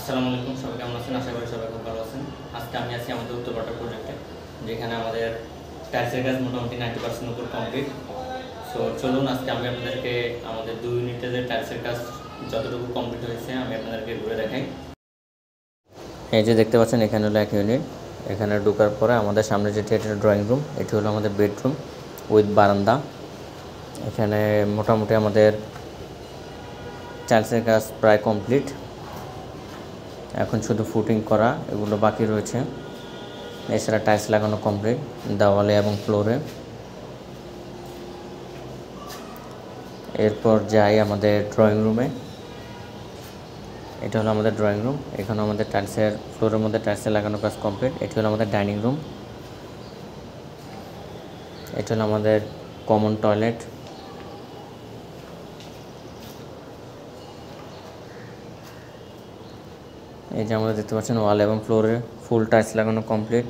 আসসালামু আলাইকুম, সবাই কেমন আছেন? আশা করি সবাই খুব ভালো আছেন। আজকে আমি আছি আমাদের উত্তরপাড়া প্রজেক্টে, যেখানে আমাদের টাইলসের কাজ মোটামুটি 90% উপর কমপ্লিট। সো চলুন আজকে আমি আপনাদেরকে আমাদের 2 ইউনিটের যে টাইলসের কাজ যতটুকু কমপ্লিট হয়েছে আমি আপনাদেরকে ঘুরে দেখাই। এই যে দেখতে পাচ্ছেন, এখানে হলো 1 ইউনিট। এখানে ঢোকার পরে আমাদের সামনে যেটি, এটা ড্রয়িং রুম, এটি হলো আমাদের বেডরুম উইথ বারান্দা। এখানে মোটামুটি আমাদের টাইলসের কাজ প্রায় কমপ্লিট, এখন শুধু ফুটিং করা এগুলো বাকি রয়েছে। এছাড়া টাইলস লাগানো কমপ্লিট দেওয়ালে এবং ফ্লোরে। এরপর যাই আমাদের ড্রয়িং রুমে। এটা হলো আমাদের ড্রয়িং রুম। এখানে আমাদের টাইলসের ফ্লোরের মধ্যে টাইলসের লাগানো কাজ কমপ্লিট। এটি হলো আমাদের ডাইনিং রুম। এটা হলো আমাদের কমন টয়লেট। এই যে আমরা দেখতে পাচ্ছেন ওয়াল এবং ফ্লোরে ফুল টাইলস লাগানো কমপ্লিট।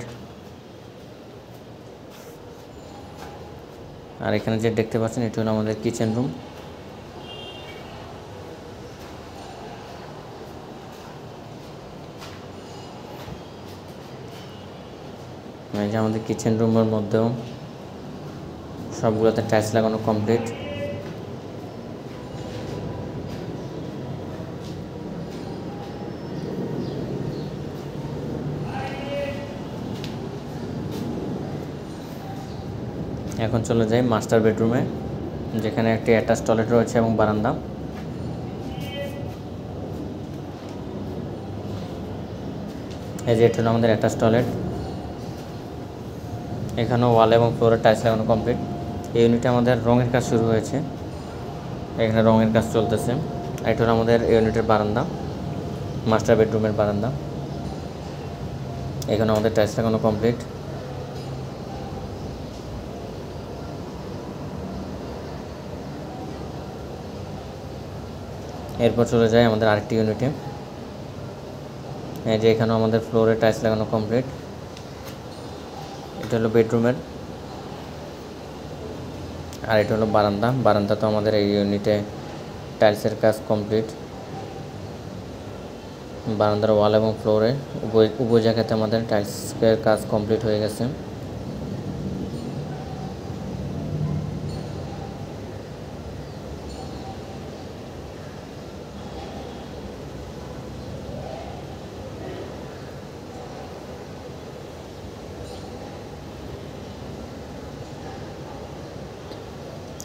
আর এখানে যে দেখতে পাচ্ছেন, এটি হলো আমাদের কিচেন রুম। এই যে আমাদের কিচেন রুমের মধ্যেও সবগুলোতে টাইলস লাগানো কমপ্লিট। এখন চলে যাই মাস্টার বেডরুমে, যেখানে একটি অ্যাটাচ টয়লেট রয়েছে এবং বারান্দা। এই যে এটা হলো আমাদের অ্যাটাচ টয়লেট। এখানেও ওয়াল এবং ফ্লোরে টাইলস লাগানো কমপ্লিট। এই ইউনিটে আমাদের রঙের কাজ শুরু হয়েছে, এখানে রঙের কাজ চলতেছে। এটা হলো আমাদের ইউনিটের বারান্দা, মাস্টার বেডরুমের বারান্দা। এখানে আমাদের টাইলস লাগানো কমপ্লিট। এরপর চলে যায় আমাদের আরেকটি ইউনিটে। এই যে এখানেও আমাদের ফ্লোরে টাইলস লাগানো কমপ্লিট। এটা হলো বেডরুমের, আর এটা হলো বারান্দা। বারান্দা তো আমাদের এই ইউনিটে টাইলসের কাজ কমপ্লিট। বারান্দার ওয়াল এবং ফ্লোরে উভয় জায়গাতে আমাদের টাইলসের কাজ কমপ্লিট হয়ে গেছে।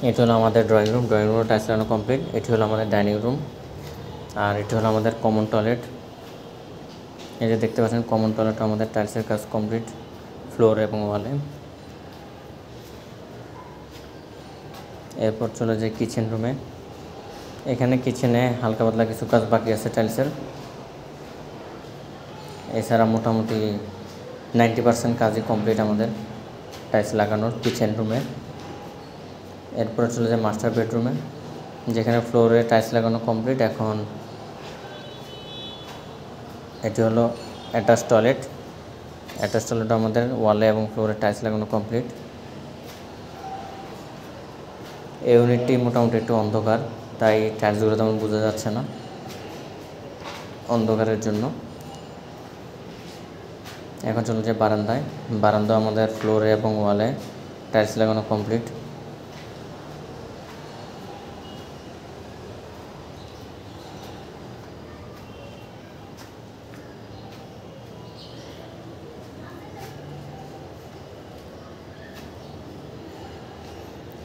এটি হলো আমাদের ড্রয়িং রুম। ড্রয়িং রুমে টাইলস লাগানো কমপ্লিট। এটি হলো আমাদের ডাইনিং রুম, আর এটি হলো আমাদের কমন টয়লেট। এই যে দেখতে পাচ্ছেন, কমন টয়লেট আমাদের টাইলসের কাজ কমপ্লিট ফ্লোর এবং ওয়ালে। এরপর চলে যায় কিচেন রুমে। এখানে কিচেনে হালকা পাতলা কিছু কাজ বাকি আছে টাইলসের। এছাড়া মোটামুটি 90% কাজই কমপ্লিট আমাদের টাইলস লাগানোর কিচেন রুমে। এরপরে চলে যায় মাস্টার বেডরুমে, যেখানে ফ্লোরে টাইলস লাগানো কমপ্লিট। এখন এটি হলো অ্যাটাচ টয়লেট। অ্যাটাচ টয়লেট আমাদের ওয়ালে এবং ফ্লোরে টাইলস লাগানো কমপ্লিট। এই ইউনিটটি মোটামুটি একটু অন্ধকার, তাই টাইলসগুলো তেমন বোঝা যাচ্ছে না অন্ধকারের জন্য। এখন চলে যায় বারান্দায়। বারান্দা আমাদের ফ্লোরে এবং ওয়ালে টাইলস লাগানো কমপ্লিট।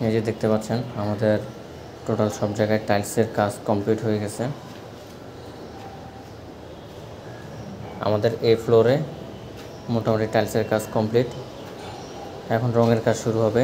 এই যে দেখতে পাচ্ছেন, আমাদের টোটাল সব জায়গায় টাইলসের কাজ কমপ্লিট হয়ে গেছে। আমাদের এই ফ্লোরে মোটামুটি টাইলসের কাজ কমপ্লিট। এখন রঙের কাজ শুরু হবে।